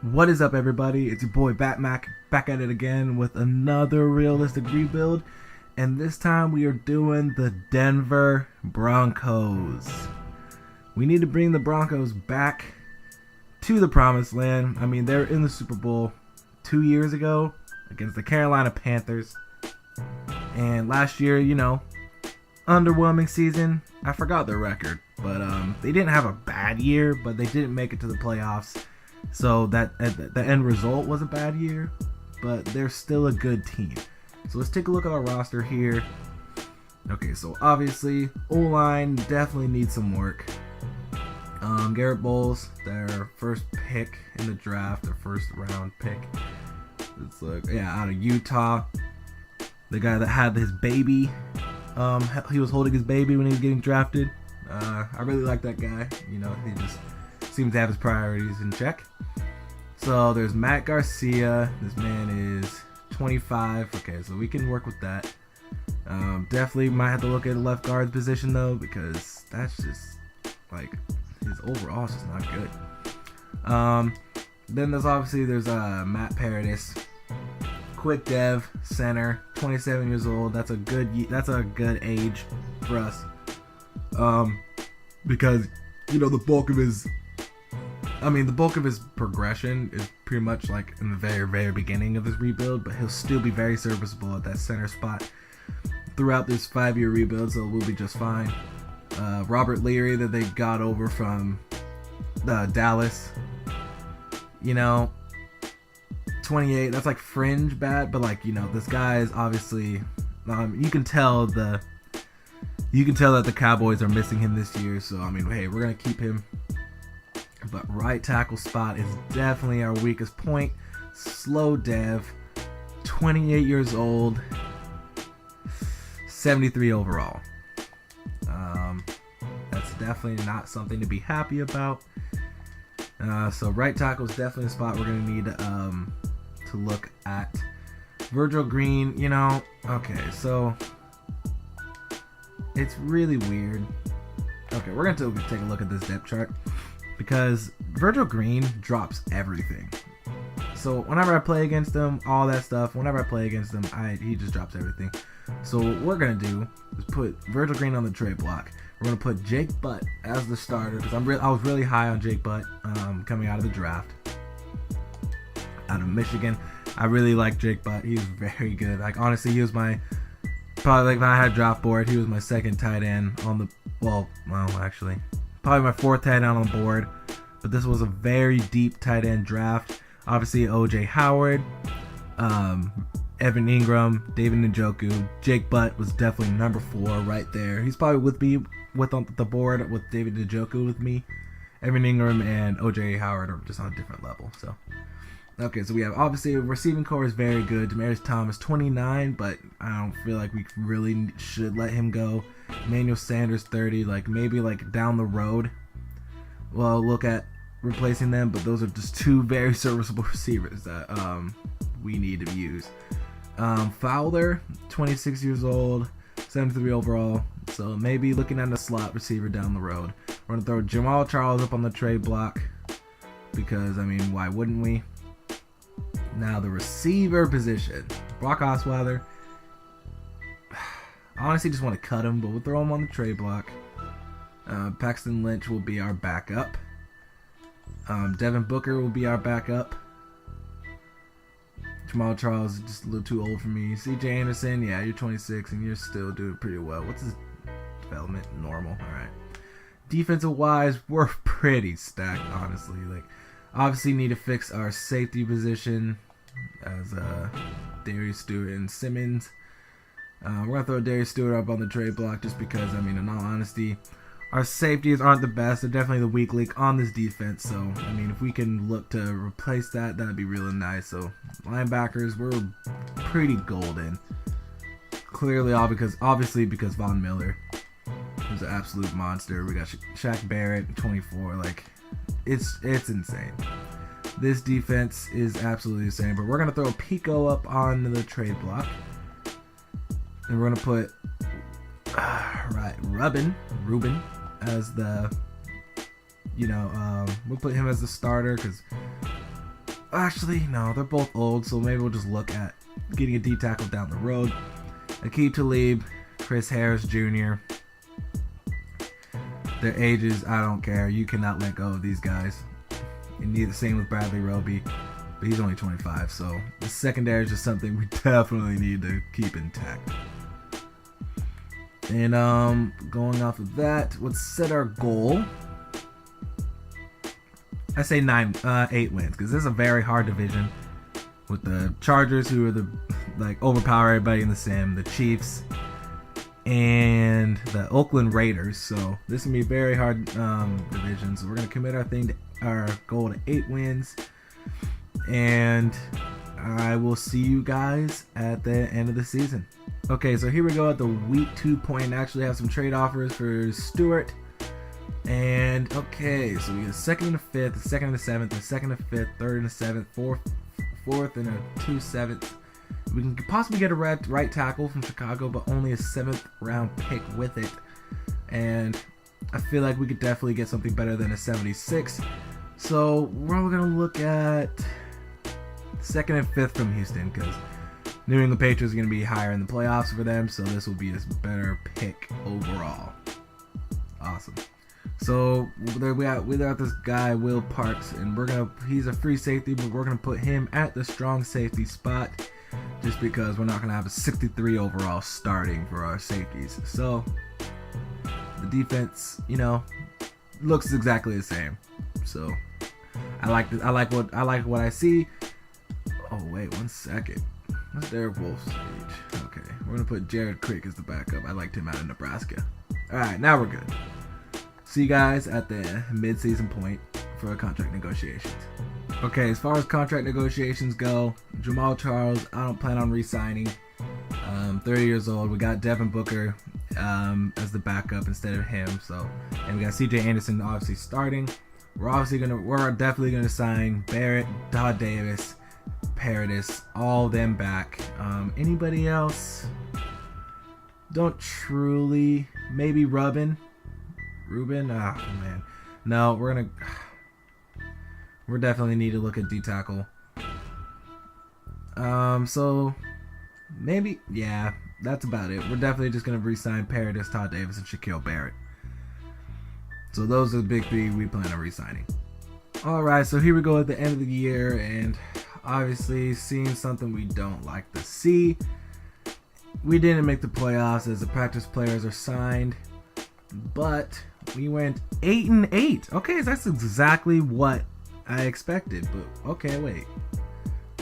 What is up, everybody? It's your boy Batmac back at it again with another realistic rebuild, and this time we are doing the Denver Broncos. We need to bring the Broncos back to the promised land. I mean, they're in the Super Bowl 2 years ago against the Carolina Panthers, and last year, underwhelming season. I forgot their record, but they didn't have a bad year, but they didn't make it to the playoffs. So that the end result was a bad year, but they're still a good team. So let's take a look at our roster here. Okay, so obviously O-line definitely needs some work. Garrett Bowles, their first pick in the draft, their first round pick. It's out of Utah. The guy that had his baby. He was holding his baby when he was getting drafted. I really like that guy. He just seems to have his priorities in check. So there's Matt Garcia. This man is 25. Okay, so we can work with that. Definitely might have to look at the left guard's position though, because that's just his overall is just not good. Then there's Matt Paradis, quick dev center, 27 years old. That's a good age for us. Because the bulk of his progression is pretty much in the very, very beginning of his rebuild, but he'll still be very serviceable at that center spot throughout this 5-year rebuild, so we'll be just fine. Robert Leary that they got over from Dallas, 28, that's fringe bad, but this guy is obviously, you can tell that the Cowboys are missing him this year, so hey, we're gonna keep him. But right tackle spot is definitely our weakest point. Slow dev, 28 years old, 73 overall. That's definitely not something to be happy about. So right tackle is definitely a spot we're going to need to look at. Virgil Green, okay, so it's really weird. Okay, we're going to take a look at this depth chart, because Virgil Green drops everything. So whenever I play against him, all that stuff, he just drops everything. So what we're going to do is put Virgil Green on the trade block. We're going to put Jake Butt as the starter, because I was really high on Jake Butt coming out of the draft. Out of Michigan. I really like Jake Butt. He was very good. Honestly, he was probably if I had a draft board, he was my second tight end on the, probably my fourth tight end on the board. But this was a very deep tight end draft. Obviously, O.J. Howard, Evan Ingram, David Njoku. Jake Butt was definitely number 4 right there. He's probably with me on the board with David Njoku with me. Evan Ingram and O.J. Howard are just on a different level. So, okay, so we have, obviously, receiving core is very good. Demaryius Thomas, 29, but I don't feel like we really should let him go. Emmanuel Sanders, 30, maybe down the road we'll look at replacing them, but those are just 2 very serviceable receivers that we need to use. Fowler, 26 years old, 73 overall, so maybe looking at a slot receiver down the road. We're going to throw Jamal Charles up on the trade block, because, why wouldn't we? Now, the receiver position. Brock Osweiler. I honestly just want to cut him, but we'll throw him on the trade block. Paxton Lynch will be our backup. Devin Booker will be our backup. Jamal Charles is just a little too old for me. C.J. Anderson, yeah, you're 26 and you're still doing pretty well. What's his development? Normal. All right. Defensive wise, we're pretty stacked, honestly. Obviously need to fix our safety position as Darius Stewart and Simmons. We're going to throw Darius Stewart up on the trade block just because, in all honesty, our safeties aren't the best. They're definitely the weak link on this defense. So, if we can look to replace that, that'd be really nice. So, linebackers, we're pretty golden. Clearly, obviously because Von Miller is an absolute monster. We got Shaq Barrett, 24. It's insane. This defense is absolutely insane. But we're going to throw Pico up on the trade block. And we're going to put Ruben as the, we'll put him as the starter because Actually, no, they're both old, so maybe we'll just look at getting a D tackle down the road. Aqib Talib, Chris Harris Jr. Their ages, I don't care. You cannot let go of these guys. And the same with Bradley Roby, but he's only 25, so the secondary is just something we definitely need to keep intact. And going off of that, let's set our goal. I say 8 wins, because this is a very hard division with the Chargers, who are overpower everybody in the sim, the Chiefs, and the Oakland Raiders. So this is gonna be a very hard division. So we're gonna commit our goal to 8 wins, and I will see you guys at the end of the season. Okay, so here we go at the week 2 point. Actually have some trade offers for Stewart. And okay, so we get a 2nd and a 5th, a 2nd and a 7th, a 2nd and a 5th, 3rd and a 7th, 4th and a 2 7th. We can possibly get a right tackle from Chicago, but only a 7th round pick with it. And I feel like we could definitely get something better than a 76. So we're going to look at 2nd and 5th from Houston, because New England Patriots are going to be higher in the playoffs for them, so this will be a better pick overall. Awesome. So we got this guy Will Parks, and he's a free safety, but we're gonna put him at the strong safety spot, just because we're not gonna have a 63 overall starting for our safeties. So the defense, looks exactly the same. So I like what I see. Oh wait, 1 second. That's Derek Wolf's age. Okay, we're gonna put Jared Crick as the backup. I liked him out of Nebraska. All right, now we're good. See you guys at the mid-season point for contract negotiations. Okay, as far as contract negotiations go, Jamal Charles, I don't plan on re-signing. 30 years old. We got Devin Booker as the backup instead of him. And we got CJ Anderson obviously starting. We're definitely gonna sign Barrett, Todd Davis, Paradis, all them back. Anybody else? Don't truly. Maybe Ruben. Oh man, no, we're definitely need to look at D tackle. So maybe, yeah, that's about it. We're definitely just gonna re-sign Paradis, Todd Davis, and Shaquille Barrett. So those are the big 3 we plan on re-signing. All right, so here we go at the end of the year, and obviously seeing something we don't like to see. We didn't make the playoffs as the practice players are signed, but we went 8-8. Okay, that's exactly what I expected. But okay, wait.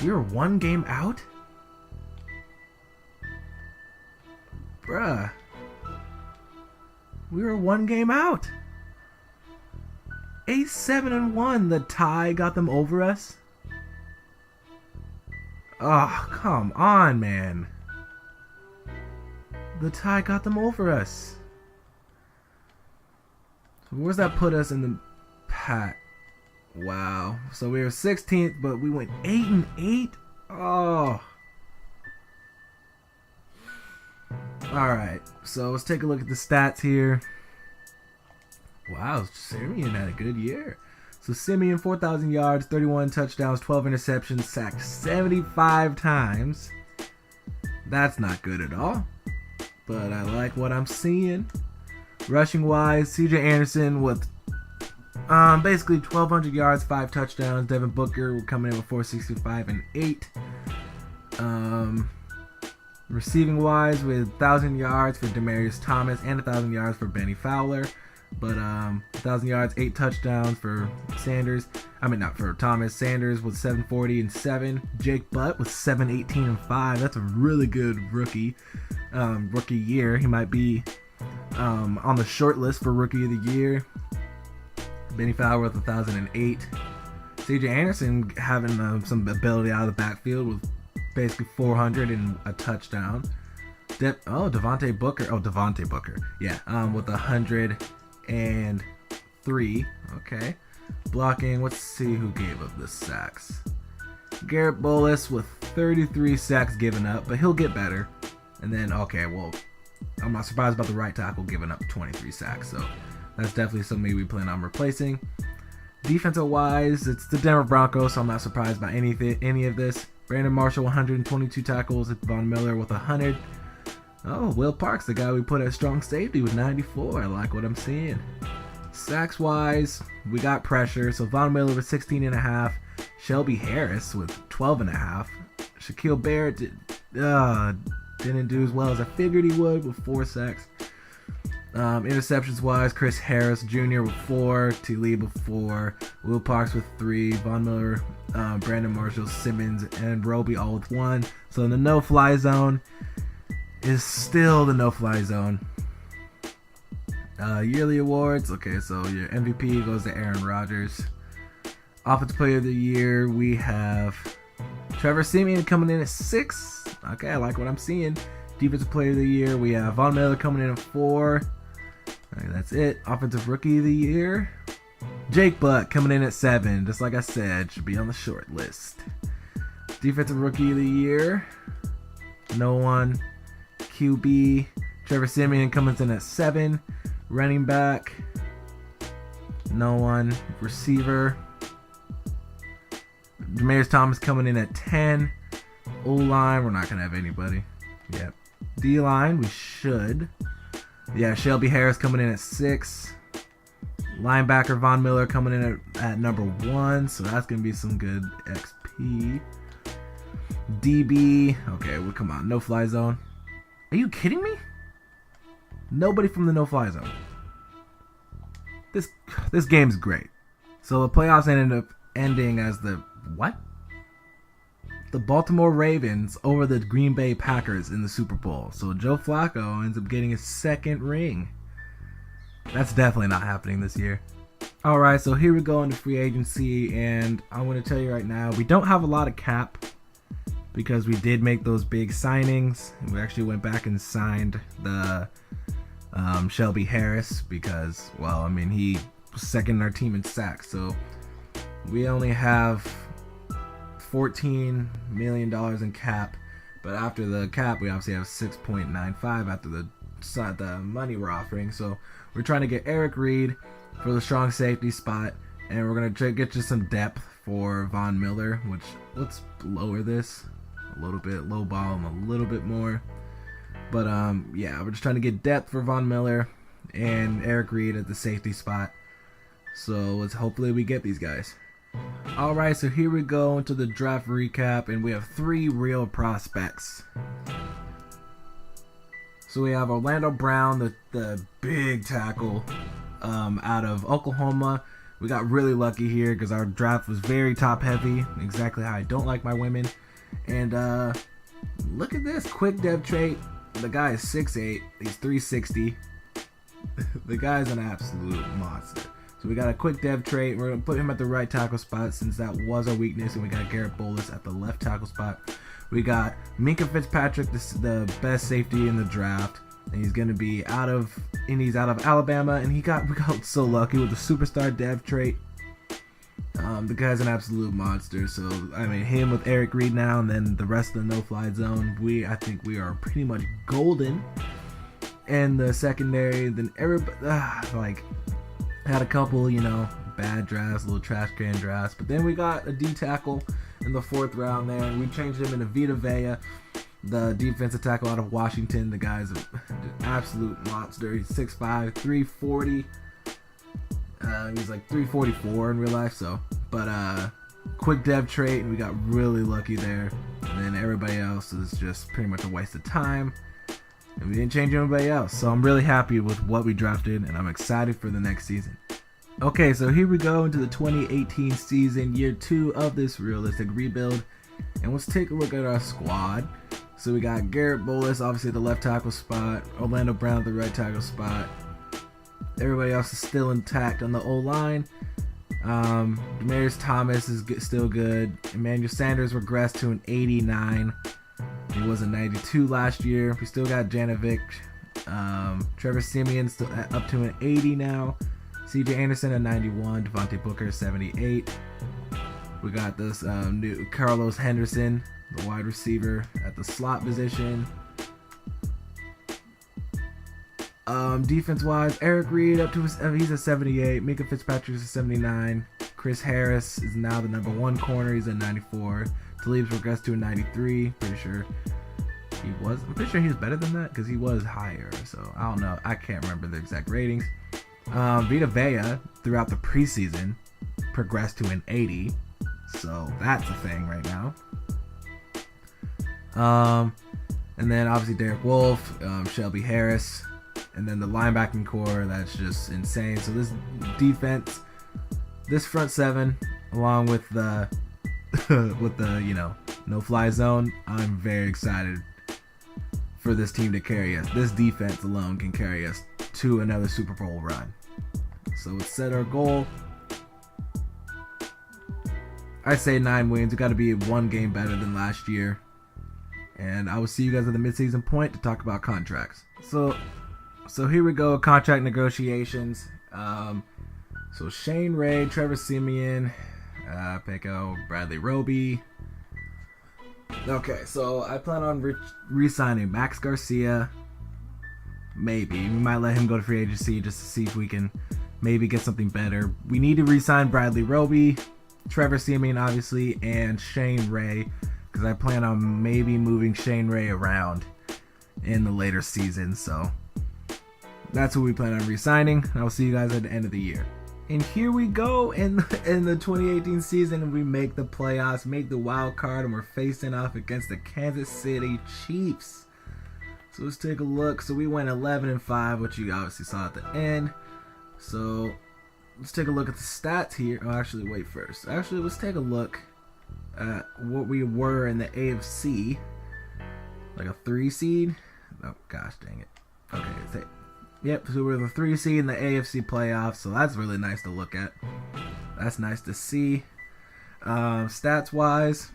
We were 1 game out? Bruh. We were 1 game out. 8-7-1. The tie got them over us? Oh, come on, man. The tie got them over us. Where's that put us in the pack? Wow. So we were 16th, but we went 8-8. Oh. Alright. So let's take a look at the stats here. Wow. Siemien had a good year. So Siemien, 4,000 yards, 31 touchdowns, 12 interceptions, sacked 75 times. That's not good at all. But I like what I'm seeing. Rushing wise, CJ Anderson with basically 1,200 yards, 5 touchdowns. Devin Booker coming in with 465 and 8. Receiving wise, with 1,000 yards for Demaryius Thomas and 1,000 yards for Benny Fowler. But 1,000 yards, 8 touchdowns for Sanders. Not for Thomas. Sanders with 740 and 7. Jake Butt with 718 and 5. That's a really good rookie year. He might be on the short list for Rookie of the Year. Benny Fowler with 1,008. CJ Anderson having some ability out of the backfield with basically 400 and a touchdown. Devontae Booker. Yeah, with 103. Okay. Blocking, let's see who gave up the sacks. Garrett Bolles with 33 sacks given up, but he'll get better. And then, I'm not surprised about the right tackle giving up 23 sacks, so that's definitely something we plan on replacing. Defensive wise, it's the Denver Broncos, so I'm not surprised by any of this. Brandon Marshall, 122 tackles. Von Miller with 100. Oh, Will Parks, the guy we put at strong safety with 94. I like what I'm seeing. Sacks wise, we got pressure. So Von Miller with 16.5. Shelby Harris with 12.5. Shaquille Barrett didn't do as well as I figured he would with 4 sacks. Interceptions wise, Chris Harris Jr. with 4, Talib with 4, Will Parks with 3, Von Miller, Brandon Marshall, Simmons, and Roby all with 1. So the no-fly zone is still the no-fly zone. Yearly awards. Okay, so your MVP goes to Aaron Rodgers. Offensive Player of the Year, we have Trevor Siemien coming in at 6. Okay, I like what I'm seeing. Defensive Player of the Year, we have Von Miller coming in at 4. Alright, that's it. Offensive Rookie of the Year, Jake Butt coming in at 7. Just like I said, should be on the short list. Defensive Rookie of the Year, no one. QB, Trevor Siemian coming in at 7. Running back, no one. Receiver, Demarius Thomas coming in at 10. O-line, we're not going to have anybody. Yep. D-line, we should. Yeah, Shelby Harris coming in at 6. Linebacker Von Miller coming in at number 1, so that's going to be some good XP. DB, okay, well, come on, no-fly zone. Are you kidding me? Nobody from the no-fly zone. This game's great. So the playoffs ended up ending as the what? The Baltimore Ravens over the Green Bay Packers in the Super Bowl. So Joe Flacco ends up getting his 2nd ring. That's definitely not happening this year. Alright, so here we go into free agency, and I'm going to tell you right now, we don't have a lot of cap because we did make those big signings. We actually went back and signed the Shelby Harris because, well, I mean, he was 2nd in our team in sacks. So we only have $14 million in cap, but after the cap, we obviously have 6.95 after the money we're offering. So we're trying to get Eric Reed for the strong safety spot, and we're gonna try to get you some depth for Von Miller. Which, let's lower this a little bit, low ball him a little bit more. But yeah, we're just trying to get depth for Von Miller and Eric Reed at the safety spot. So let's hopefully we get these guys. Alright, so here we go into the draft recap, and we have 3 real prospects. So we have Orlando Brown, the big tackle out of Oklahoma. We got really lucky here because our draft was very top heavy, exactly how I don't like my women. And look at this, quick dev trait. The guy is 6'8", he's 360. The guy's an absolute monster. So we got a quick dev trait. We're going to put him at the right tackle spot since that was our weakness. And we got Garrett Bolles at the left tackle spot. We got Minkah Fitzpatrick, the best safety in the draft. And he's going to be out of Alabama. And we got so lucky with the superstar dev trait. The guy's an absolute monster. So, I mean, him with Eric Reed now and then the rest of the no-fly zone, I think we are pretty much golden. And the secondary, then everybody, had a couple, bad drafts, little trash can drafts. But then we got a D tackle in the 4th round there, and we changed him into Vita Vea, the defensive tackle out of Washington. The guy's an absolute monster. He's 6'5", 340. He's like 344 in real life, but quick dev trait, and we got really lucky there. And then everybody else is just pretty much a waste of time. And we didn't change anybody else. So I'm really happy with what we drafted, and I'm excited for the next season. Okay, so here we go into the 2018 season, year 2 of this realistic rebuild. And let's take a look at our squad. So we got Garrett Bolles, obviously the left tackle spot. Orlando Brown, the right tackle spot. Everybody else is still intact on the O-line. Demarius Thomas is still good. Emmanuel Sanders regressed to an 89. He was a 92 last year. We still got Janovic. Trevor Siemian still up to an 80 now. CJ Anderson at 91. Devontae Booker 78. We got this new Carlos Henderson, the wide receiver, at the slot position. Defense wise, Eric Reed up to he's a 78. Minkah Fitzpatrick is a 79. Chris Harris is now the number 1 corner. He's at 94. Talib's progressed to a 93. Pretty sure I'm pretty sure he was better than that because he was higher. So I don't know. I can't remember the exact ratings. Vita Vea throughout the preseason progressed to an 80. So that's a thing right now. And then obviously Derek Wolfe, Shelby Harris, and then the linebacking core, that's just insane. So this defense, this front seven, along with the no-fly zone, I'm very excited for this team to carry us. This defense alone can carry us to another Super Bowl run. So let's set our goal. I say 9 wins. We got to be 1 game better than last year. And I will see you guys at the midseason point to talk about contracts. So here we go, contract negotiations. So Shane Ray, Trevor Siemien, Peko, Bradley Roby. Okay, so I plan on re-signing Max Garcia. Maybe. We might let him go to free agency just to see if we can maybe get something better. We need to re-sign Bradley Roby, Trevor Siemien, obviously, and Shane Ray. Because I plan on maybe moving Shane Ray around in the later season. So that's what we plan on re-signing. I'll see you guys at the end of the year. And here we go in the 2018 season. We make the playoffs, make the wild card, and we're facing off against the Kansas City Chiefs. So let's take a look. So we went 11-5, which you obviously saw at the end. So let's take a look at the stats here. Oh, actually, wait first. Actually, let's take a look at what we were in the AFC, like a 3 seed. Oh gosh, dang it. Okay, yep. So we're the 3 seed in the AFC playoffs. So that's really nice to look at. That's nice to see. Stats wise,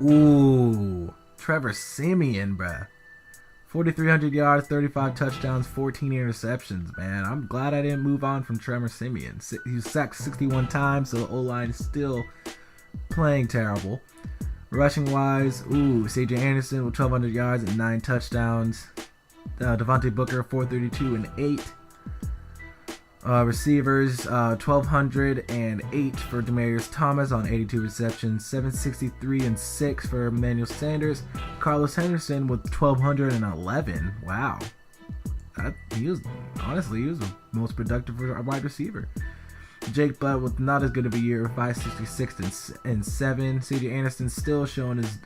ooh, Trevor Siemien, bruh. 4,300 yards, 35 touchdowns, 14 interceptions, man. I'm glad I didn't move on from Trevor Siemien. He was sacked 61 times, so the O-line is still playing terrible. Rushing wise, C.J. Anderson with 1,200 yards and 9 touchdowns. Devontae Booker 432 and 8. Receivers 1,208 for Demaryius Thomas on 82 receptions. 763 and 6 for Emmanuel Sanders. Carlos Henderson with 1,211. Wow, he was the most productive for a wide receiver. Jake Butt with not as good of a year, 566 and 7. C.J. Anderson still showing his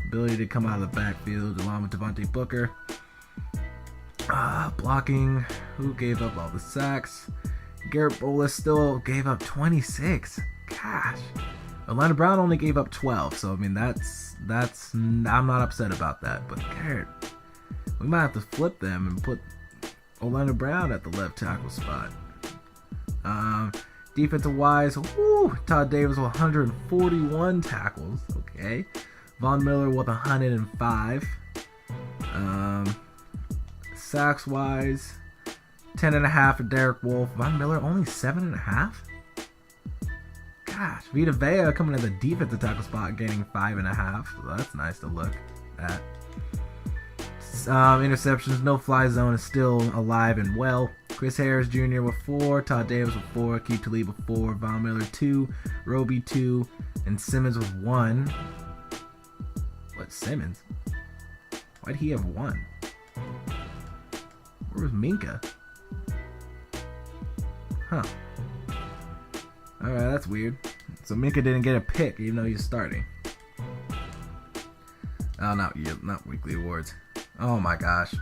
ability to come out of the backfield along with Devontae Booker. Blocking, who gave up all the sacks? Garrett Bolles still gave up 26. Gosh. Orlando Brown only gave up 12, so I mean that's I'm not upset about that. But Garrett, we might have to flip them and put Orlando Brown at the left tackle spot. Defensive wise, Todd Davis with 141 tackles. Okay. Von Miller with 105. Sacks wise, 10.5 for Derek Wolfe. Von Miller only 7.5. Gosh, Vita Vea coming in the defensive tackle spot, getting 5.5. So that's nice to look at. Interceptions, no fly zone is still alive and well. Chris Harris Jr. with 4, Todd Davis with 4, Keith Talib with 4, Von Miller 2, Roby 2, and Simmons with 1. What, Simmons? Why'd he have 1? Where was Minka? Huh. Alright, that's weird. So Minka didn't get a pick even though he's starting. Oh, not weekly awards. Oh my gosh.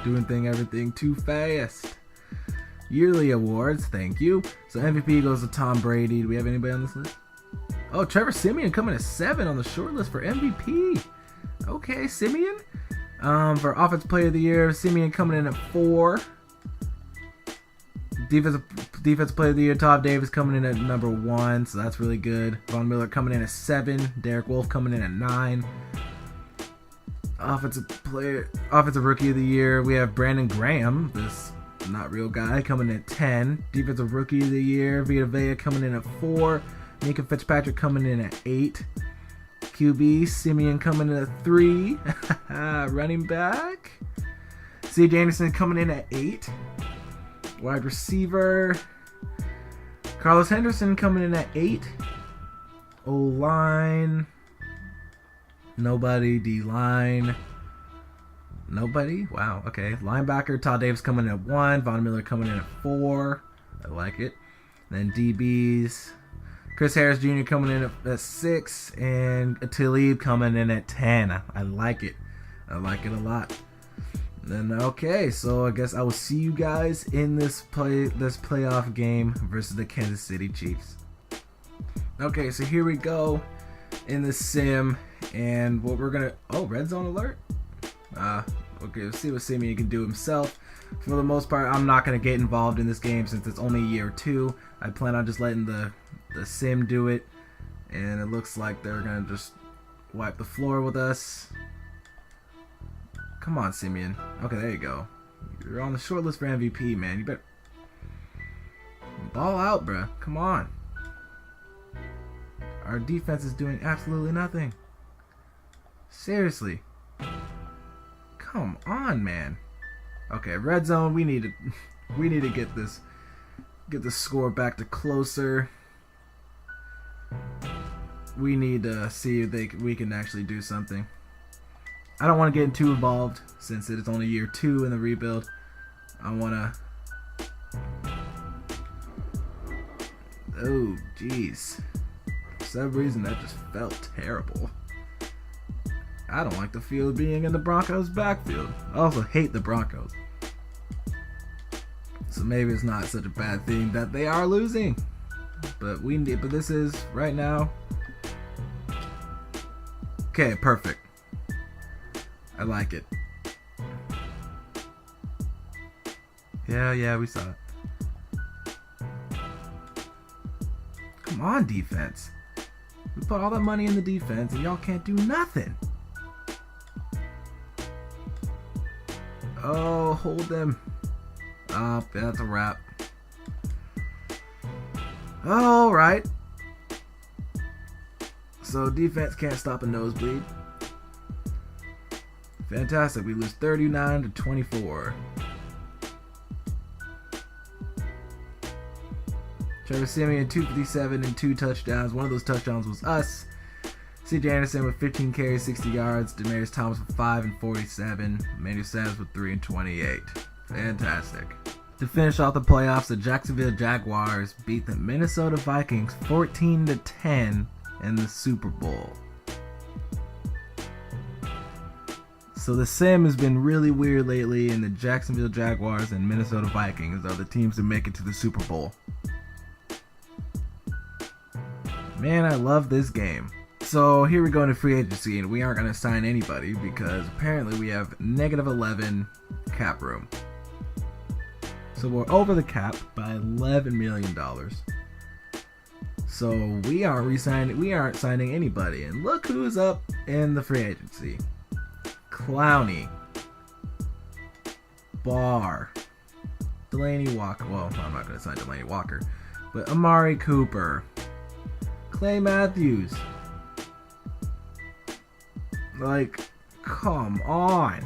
Doing everything too fast. Yearly awards, thank you. So MVP goes to Tom Brady. Do we have anybody on this list? Oh, Trevor Siemien coming at 7 on the short list for MVP. Okay, Siemien. For Offensive Player of the Year, Siemien coming in at 4. Defensive Player of the Year, Todd Davis coming in at number 1, so that's really good. Von Miller coming in at 7. Derek Wolfe coming in at 9. Offensive Rookie of the Year, we have Brandon Graham, this not real guy, coming in at 10. Defensive Rookie of the Year, Vita Vea coming in at 4. Minka Fitzpatrick coming in at 8. QB, Siemien coming in at 3. Running back, C.J. Anderson coming in at 8. Wide receiver, Carlos Henderson coming in at 8. O-line. Nobody. D-line. Nobody? Wow, okay. Linebacker, Todd Davis coming in at 1. Von Miller coming in at 4. I like it. Then DBs. Chris Harris Jr. coming in at 6. And Talib coming in at 10. I like it. I like it a lot. Then, okay, so I guess I will see you guys in this playoff game versus the Kansas City Chiefs. Okay, so here we go in the sim. And what we're going to... Oh, red zone alert? Okay, let's see what Siemien can do himself. For the most part, I'm not going to get involved in this game since it's only year 2. I plan on just letting the sim do it. And it looks like they're going to just wipe the floor with us. Come on, Siemien. Okay, there you go. You're on the short list for MVP, man. You better ball out, bruh. Come on. Our defense is doing absolutely nothing. Seriously. Come on, man. Okay, red zone. We need to get the score back to closer. We need to see if we can actually do something. I don't want to get too involved since it is only year 2 in the rebuild. I want to. Oh, jeez. For some reason, that just felt terrible. I don't like the feel of being in the Broncos' backfield. I also hate the Broncos. So maybe it's not such a bad thing that they are losing. But this is right now. Okay, perfect. I like it. Yeah, we saw it. Come on, defense. We put all that money in the defense and y'all can't do nothing. Oh, hold them. Oh, that's a wrap. Alright. So defense can't stop a nosebleed. Fantastic. We lose 39-24. Trevor Siemian 257 and 2 touchdowns. One of those touchdowns was us. C.J. Anderson with 15 carries, 60 yards. Demaryius Thomas with 5 and 47. Emmanuel Sanders with 3 and 28. Fantastic. To finish off the playoffs, the Jacksonville Jaguars beat the Minnesota Vikings 14-10 in the Super Bowl. So the sim has been really weird lately, and the Jacksonville Jaguars and Minnesota Vikings are the teams that make it to the Super Bowl. Man, I love this game. So here we go into free agency, and we aren't going to sign anybody because apparently we have -11 cap room. So we're over the cap by $11 million. So we aren't signing anybody. And look who's up in the free agency. Clowney. Barr. Delaney Walker. Well, I'm not going to sign Delaney Walker. But Amari Cooper. Clay Matthews. Like, come on.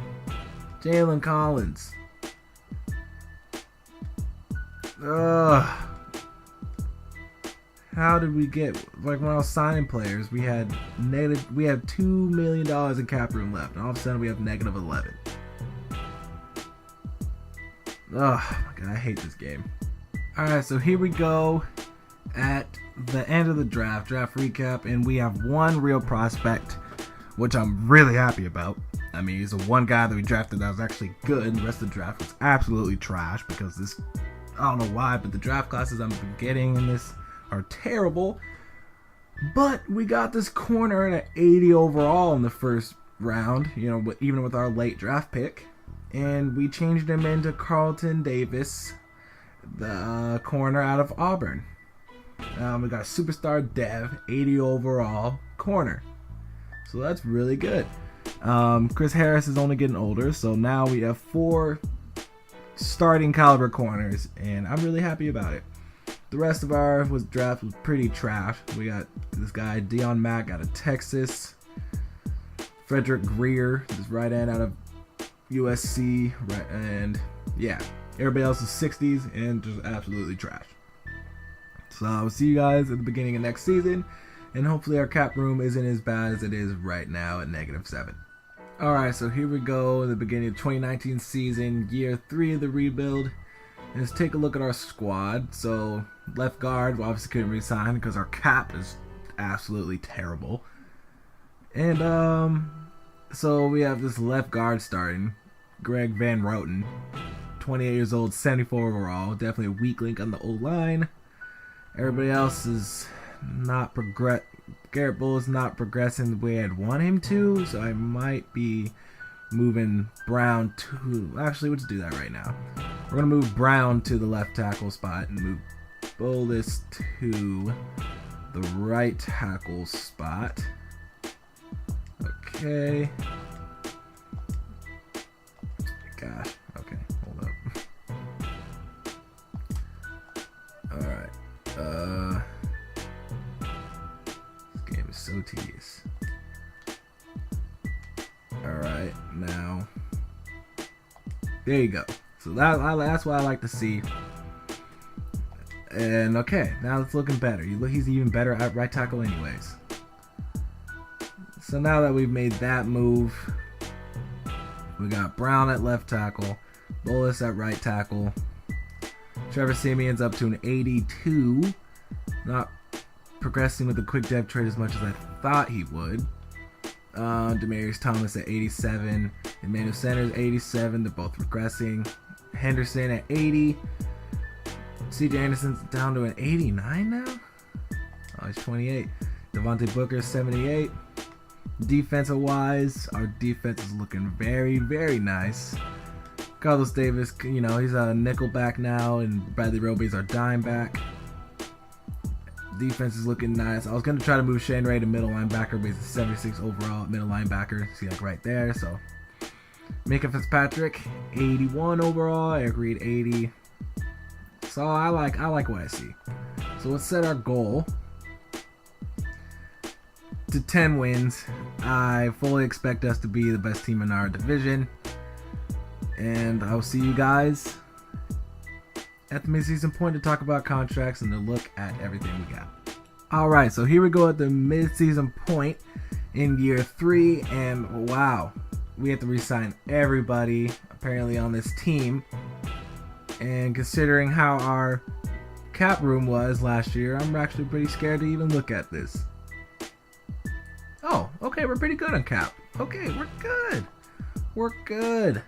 Jalen Collins. Ugh. How did we get, like when I was signing players, we had $2 million in cap room left, and all of a sudden we have -11. Ugh, my God, I hate this game. Alright, so here we go at the end of the draft recap, and we have one real prospect, which I'm really happy about. I mean, he's the one guy that we drafted that was actually good. The rest of the draft was absolutely trash because I don't know why, but the draft classes I'm getting in this are terrible. But we got this corner at 80 overall in the first round, even with our late draft pick. And we changed him into Carlton Davis, the corner out of Auburn. We got a superstar dev, 80 overall corner. So that's really good. Chris Harris is only getting older, so now we have 4 starting caliber corners, and I'm really happy about it. The rest of our draft was pretty trash. We got this guy, Dion Mack, out of Texas. Frederick Greer, this right end out of USC. Right, and yeah, everybody else is 60s and just absolutely trash. So I'll see you guys at the beginning of next season, and hopefully our cap room isn't as bad as it is right now at -7. Alright, so here we go in the beginning of 2019 season, year 3 of the rebuild. And let's take a look at our squad. So left guard, we obviously couldn't resign because our cap is absolutely terrible. And so we have this left guard starting, Greg Van Roten, 28 years old, 74 overall, definitely a weak link on the O-line. Everybody else is not Garrett Bull is not progressing the way I'd want him to, so I might be moving Brown to... Actually, let's do that right now. We're going to move Brown to the left tackle spot and move Bolus to the right tackle spot. Okay. Gosh. Okay, hold up. Alright. This game is so tedious. Alright, now. There you go. So that's what I like to see. And okay, now it's looking better. He's even better at right tackle anyways. So now that we've made that move, we got Brown at left tackle, Bolus at right tackle. Trevor Siemien's up to an 82. Not progressing with the quick depth trade as much as I thought he would. Demarius Thomas at 87. Emmanuel Sanders 87. They're both regressing. Henderson at 80. CJ Anderson's down to an 89 now? Oh, he's 28. Devontae Booker 78. Defensive wise, our defense is looking very, very nice. Carlos Davis, you know, he's a nickel back now, and Bradley Roby's our dime back. Defense is looking nice. I was going to try to move Shane Ray to middle linebacker, but he's a 76 overall middle linebacker. See, like right there. So, Micah Fitzpatrick, 81 overall. Eric Reed, 80. So I like what I see. So let's set our goal to 10 wins. I fully expect us to be the best team in our division. And I'll see you guys at the mid-season point to talk about contracts and to look at everything we got. Alright, so here we go at the mid-season point in year 3. And wow, we have to re-sign everybody apparently on this team. And considering how our cap room was last year, I'm actually pretty scared to even look at this. Oh, okay, we're pretty good on cap. Okay, we're good. We're good.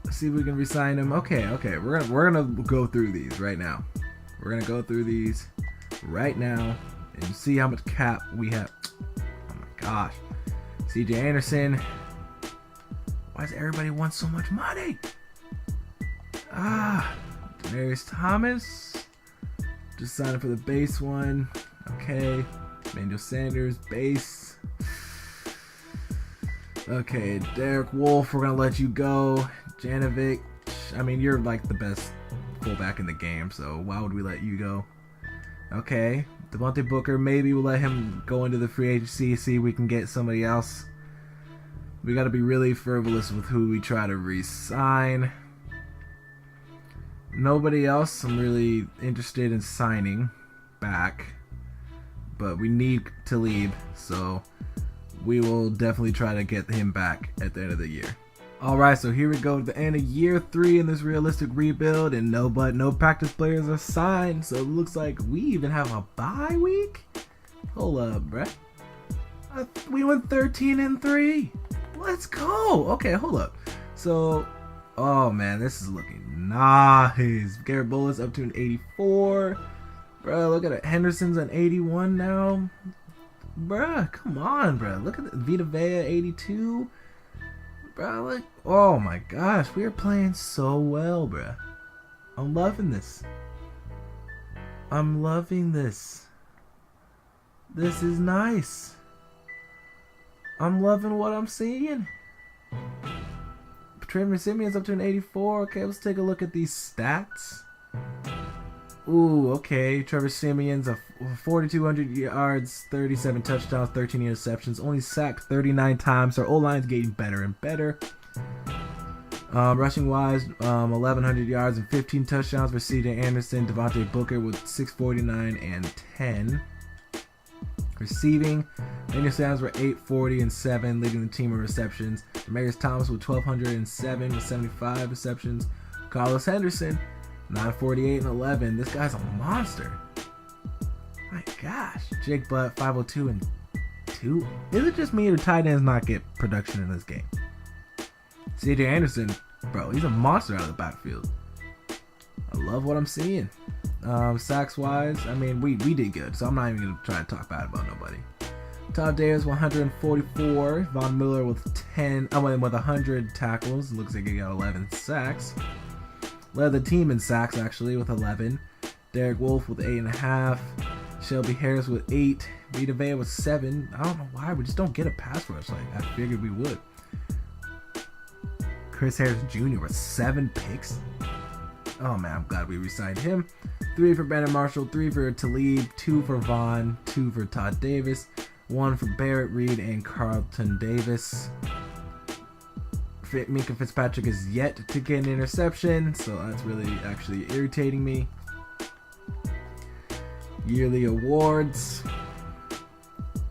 Let's see if we can re-sign him. Okay, we're gonna go through these right now. We're gonna go through these right now and see how much cap we have. Oh my gosh. CJ Anderson. Why does everybody want so much money? Demarius Thomas. Just signing for the base one. Okay. Emmanuel Sanders, base. Okay, Derek Wolfe, we're gonna let you go. Janovic, I mean, you're like the best fullback in the game, so why would we let you go? Okay, Devontae Booker, maybe we'll let him go into the free agency, see if we can get somebody else. We gotta be really frivolous with who we try to re-sign. Nobody else I'm really interested in signing back. But we need Talib, so we will definitely try to get him back at the end of the year. Alright, so here we go at the end of year 3 in this realistic rebuild, and no practice players are signed, so it looks like we even have a bye week? Hold up, bruh. We went 13-3. Let's go. Okay, hold up. So, oh man, this is looking nice. Garrett Bullis up to an 84. Bruh, look at it. Henderson's an 81 now. Bruh, come on, bruh. Look at the Vita Vea 82. Bruh, look. Oh my gosh, we are playing so well, bruh. I'm loving this. I'm loving this. This is nice. I'm loving what I'm seeing. Trevor Siemien's up to an 84. Okay, let's take a look at these stats. Ooh, okay. Trevor Siemien's a 4,200 yards, 37 touchdowns, 13 interceptions, only sacked 39 times. Our O-line's getting better and better. Rushing wise, 1,100 yards and 15 touchdowns for C.J. Anderson. Devontae Booker with 649 and 10. Receiving, Daniel Sanders were 840 and 7, leading the team in receptions. Demaryius Thomas with 1,207 with 75 receptions. Carlos Henderson, 948 and 11. This guy's a monster. My gosh. Jake Butt, 502 and 2. Is it just me or tight ends not get production in this game? C.J. Anderson, bro, he's a monster out of the backfield. I love what I'm seeing. Sacks wise, I mean, we did good, so I'm not even going to try and talk bad about nobody. Todd Davis, 144. Von Miller with 100 tackles. Looks like he got 11 sacks. Led the team in sacks, actually, with 11. Derek Wolfe with 8.5. Shelby Harris with 8. Vita Vea with 7. I don't know why, we just don't get a pass rush like I figured we would. Chris Harris Jr. with 7 picks. Oh man, I'm glad we re-signed him. 3 for Brandon Marshall, 3 for Talib, 2 for Vaughn, 2 for Todd Davis, 1 for Barrett Reed and Carlton Davis. Minka Fitzpatrick is yet to get an interception, so that's really actually irritating me. Yearly awards.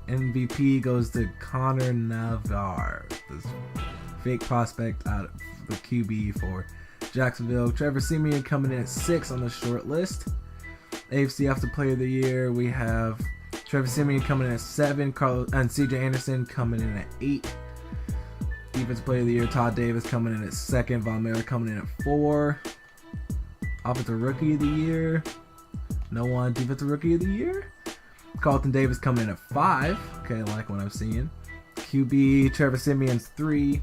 MVP goes to Connor Navarre, this fake prospect out of the QB for Jacksonville. Trevor Siemien coming in at 6 on the short list. AFC Offensive Player of the Year, we have Trevor Siemien coming in at 7, and C.J. Anderson coming in at 8. Defensive Player of the Year, Todd Davis coming in at 2nd. Von Miller coming in at 4. Offensive Rookie of the Year, no one. Defensive Rookie of the Year, Carlton Davis coming in at 5. Okay, I like what I'm seeing. QB, Trevor Siemien's 3.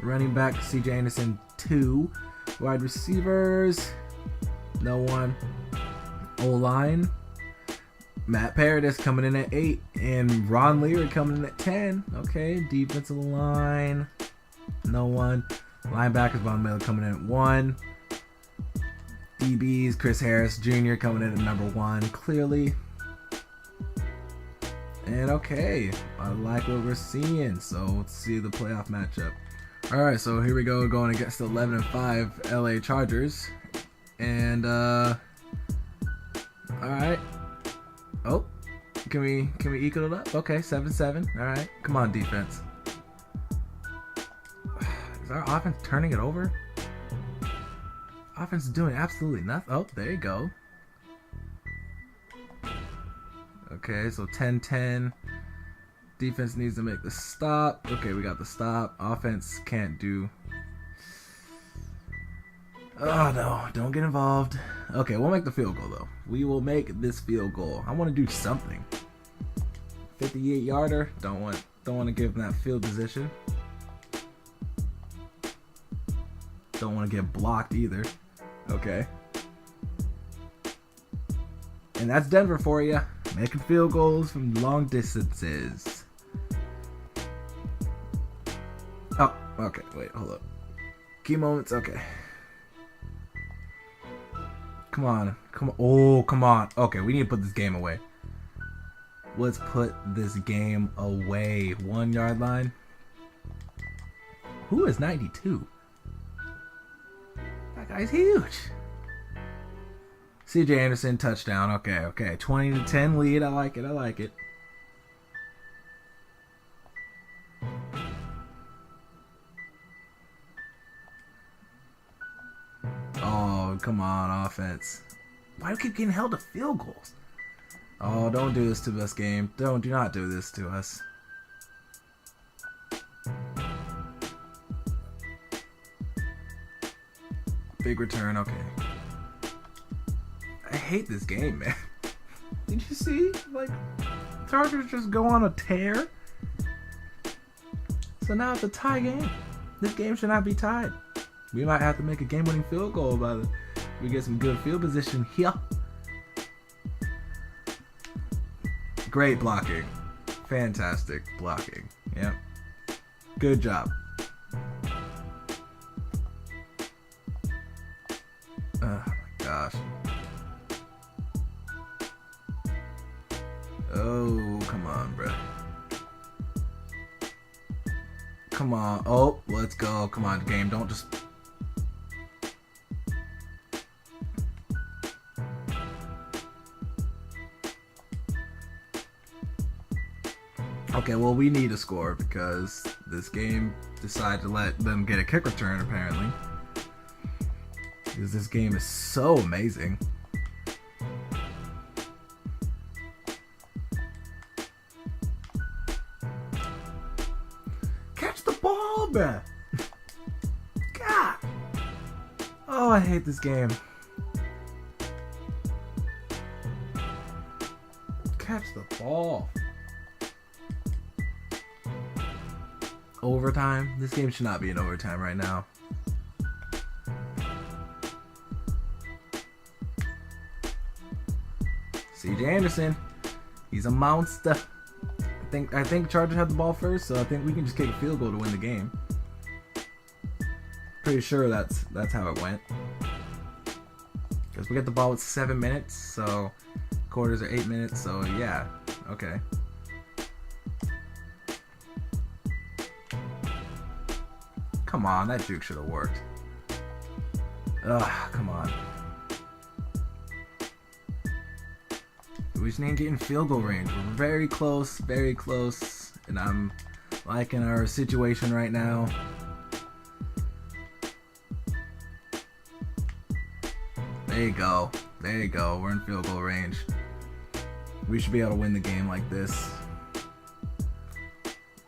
Running back, C.J. Anderson, 2. Wide receivers, no one. O-line, Matt Paradis coming in at 8. And Ron Leary coming in at 10. Okay, defensive line, no one. Linebackers, Von Miller coming in at 1. DBs, Chris Harris Jr. coming in at number 1, clearly. And okay, I like what we're seeing. So let's see the playoff matchup. Alright, so here we go, going against the 11-5 LA Chargers. And alright. Oh, can we equal it up? Okay, 7-7. Alright. Come on, defense. Is our offense turning it over? Offense is doing absolutely nothing. Oh, there you go. Okay, so 10-10. Defense needs to make the stop. Okay, we got the stop. Offense can't do. Oh no, don't get involved. Okay, we'll make the field goal though. We will make this field goal. I want to do something. 58-yarder. Don't want to give them that field position. Don't want to get blocked either. Okay. And that's Denver for you. Making field goals from long distances. Oh, okay. Wait, hold up. Key moments. Okay. Come on. Come on. Oh, come on. Okay, we need to put this game away. Let's put this game away. 1 yard line. Who is 92? That guy's huge. C.J. Anderson, touchdown. Okay. 20-10 lead. I like it. Oh, come on, offense. Why do we keep getting held to field goals? Oh, don't do this to us, game. Do not do this to us. Big return, okay. I hate this game, man. Did you see? Like, Chargers just go on a tear. So now it's a tie game. This game should not be tied. We might have to make a game-winning field goal by the. We get some good field position here. Great blocking. Fantastic blocking. Yep. Good job. Oh my gosh. Oh, come on, bro. Come on. Oh, let's go. Come on, game. Don't just Okay, well, we need a score because this game decided to let them get a kick return, apparently. Because this game is so amazing. Catch the ball, bruh! God! Oh, I hate this game. Catch the ball. Overtime? This game should not be in overtime right now. CJ Anderson, he's a monster. I think Chargers had the ball first, so I think we can just kick a field goal to win the game. Pretty sure that's how it went. Because we get the ball with 7 minutes, so quarters are 8 minutes, so yeah, okay. Come on, that juke should have worked. Ugh, come on. We just need to get in field goal range. We're very close, and I'm liking our situation right now. There you go. There you go. We're in field goal range. We should be able to win the game like this.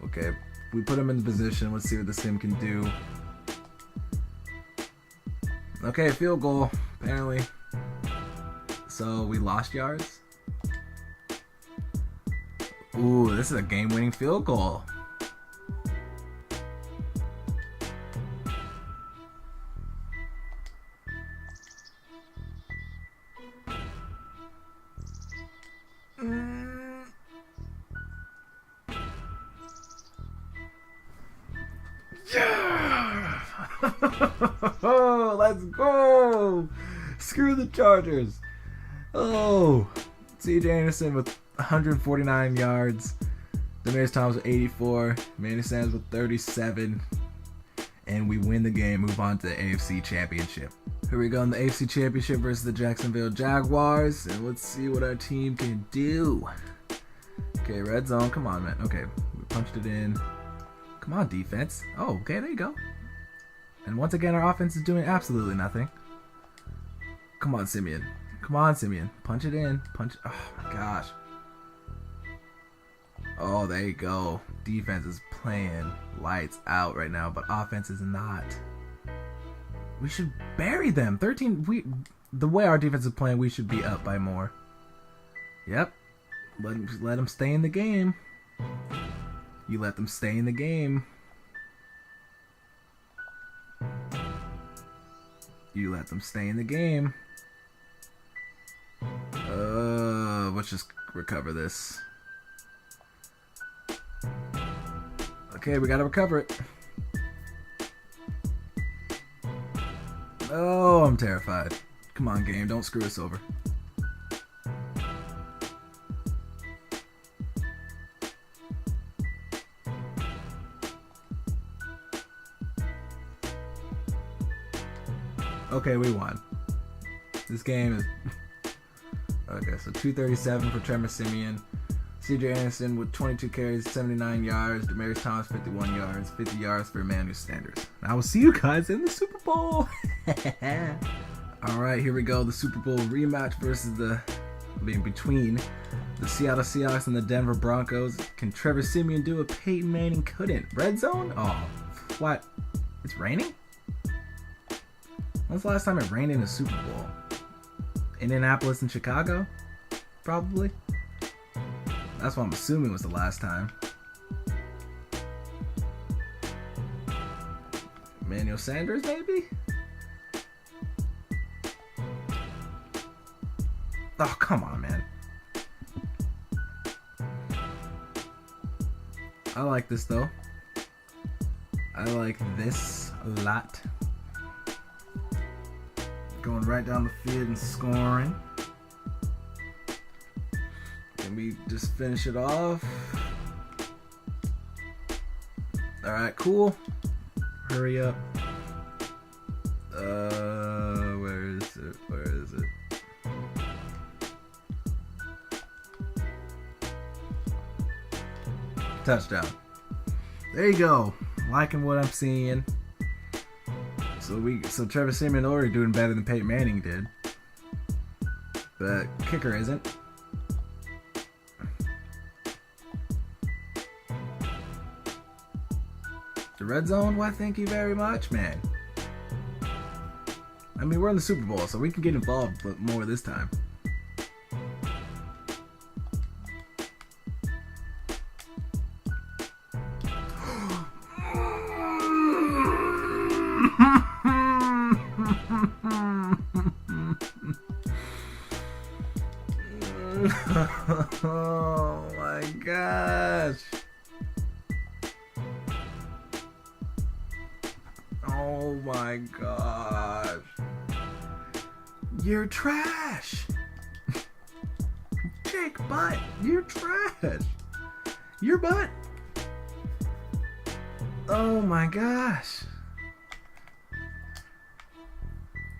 Okay, we put him in the position. Let's see what the sim can do. Okay, field goal, apparently. So we lost yards. Ooh, this is a game-winning field goal. Yeah! Let's go! Screw the Chargers. Oh, CJ Anderson with 149 yards. Demarius Thomas with 84. Manny Sanders with 37. And we win the game, move on to the AFC Championship. Here we go in the AFC Championship versus the Jacksonville Jaguars. And let's see what our team can do. Okay, red zone. Come on, man. Okay, we punched it in. Come on, defense. Oh, okay, there you go. And once again, our offense is doing absolutely nothing. Come on, Siemien. Come on, Siemien. Punch it in. Punch. Oh, my gosh. Oh, there you go. Defense is playing lights out right now, but offense is not. We should bury them. 13. The way our defense is playing, we should be up by more. Yep. Let them stay in the game. You let them stay in the game. You let them stay in the game. Let's just recover this. Okay, we gotta recover it. Oh, I'm terrified. Come on, game, don't screw us over. Okay, we won. This game is... Okay, so 237 for Trevor Siemien. CJ Anderson with 22 carries, 79 yards. Demarius Thomas, 51 yards. 50 yards for Emmanuel Sanders. I will see you guys in the Super Bowl. Alright, here we go. The Super Bowl rematch versus between the Seattle Seahawks and the Denver Broncos. Can Trevor Siemien do what Peyton Manning couldn't? Red zone? Oh, what? It's raining? When's the last time it rained in a Super Bowl? Indianapolis and Chicago? Probably. That's what I'm assuming was the last time. Emmanuel Sanders, maybe? Oh, come on, man. I like this, though. I like this a lot. Going right down the field and scoring. Can we just finish it off? Alright, cool. Hurry up. Where is it? Where is it? Touchdown. There you go. Liking what I'm seeing. So Trevor Siemien already doing better than Peyton Manning did. But kicker isn't. The red zone, why thank you very much, man. I mean, we're in the Super Bowl, so we can get involved more this time. Oh my gosh. Oh my gosh. You're trash. Jake Butt, you're trash. Your butt. Oh my gosh.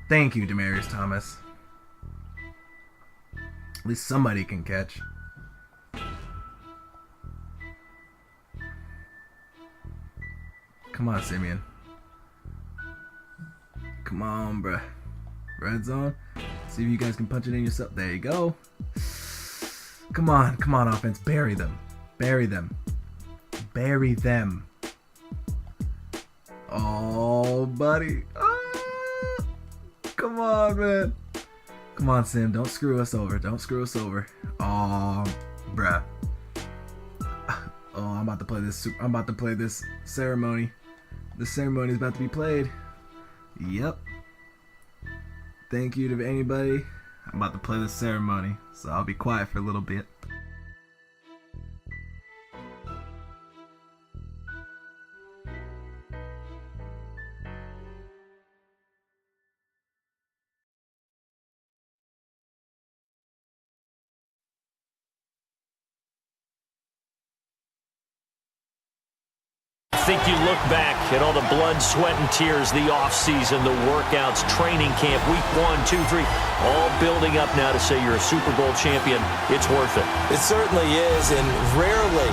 Thank you, Demaryius Thomas. At least somebody can catch. Come on, Siemien. Come on, bruh. Red zone. See if you guys can punch it in yourself. There you go. Come on, offense. Bury them. Bury them. Bury them. Oh, buddy. Oh, come on, man. Come on, Sim. Don't screw us over. Don't screw us over. Oh, bruh. Oh, I'm about to play this. I'm about to play this ceremony. The ceremony is about to be played. Yep. Thank you to anybody. I'm about to play this ceremony, so I'll be quiet for a little bit. I think you look back at all the blood, sweat, and tears, the offseason, the workouts, training camp, week 1, 2, 3, all building up now to say you're a Super Bowl champion. It's worth it. It certainly is, and rarely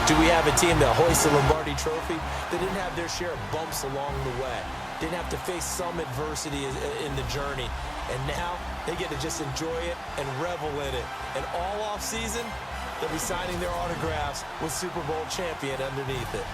do we have a team that hoists a Lombardi trophy that didn't have their share of bumps along the way, didn't have to face some adversity in the journey, and now they get to just enjoy it and revel in it. And all offseason, they'll be signing their autographs with Super Bowl champion underneath it.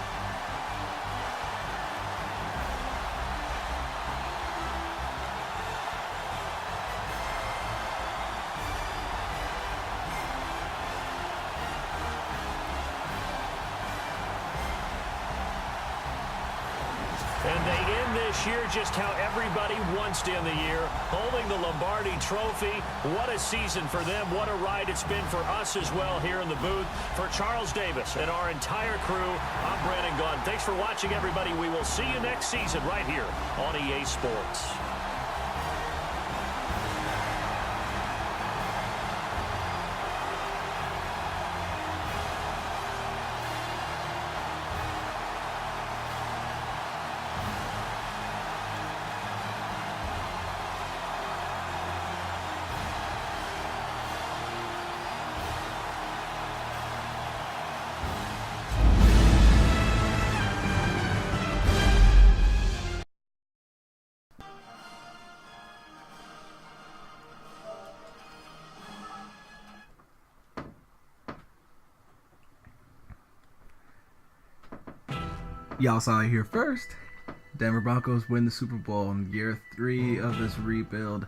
And they end this year just how everybody wants to end the year, holding the Lombardi Trophy. What a season for them. What a ride it's been for us as well here in the booth. For Charles Davis and our entire crew, I'm Brandon Gunn. Thanks for watching, everybody. We will see you next season right here on EA Sports. Y'all saw it here first. Denver Broncos win the Super Bowl in year 3 of this rebuild.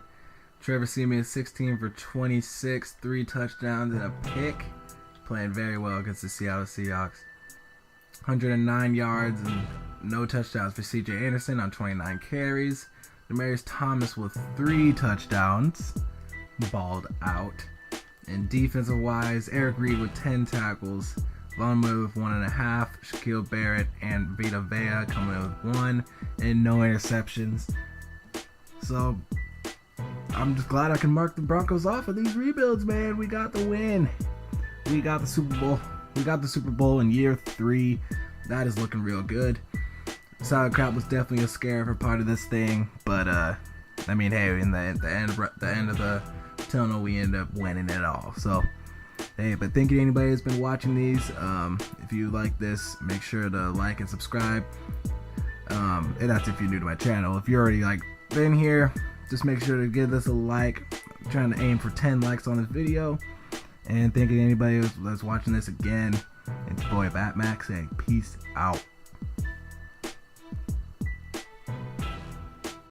Trevor Siemien 16 for 26, 3 touchdowns and a pick. Playing very well against the Seattle Seahawks. 109 yards and no touchdowns for C.J. Anderson on 29 carries. Demaryius Thomas with 3 touchdowns. Balled out. And defensive wise, Eric Reed with 10 tackles. Von Miller with 1.5, Shaquille Barrett and Vita Vea coming in with 1, and no interceptions. So, I'm just glad I can mark the Broncos off of these rebuilds, man. We got the win. We got the Super Bowl. We got the Super Bowl in year 3. That is looking real good. Solid Crap was definitely a scare for part of this thing, but I mean, hey, in the end of the tunnel, we end up winning it all. So, Hey, but thank you to anybody that's been watching these. If you like this, make sure to like and subscribe. And that's if you're new to my channel. If you're already been here, just make sure to give this a like. I'm trying to aim for 10 likes on this video. And thank you to anybody that's watching this again. It's your boy Batmac saying peace out.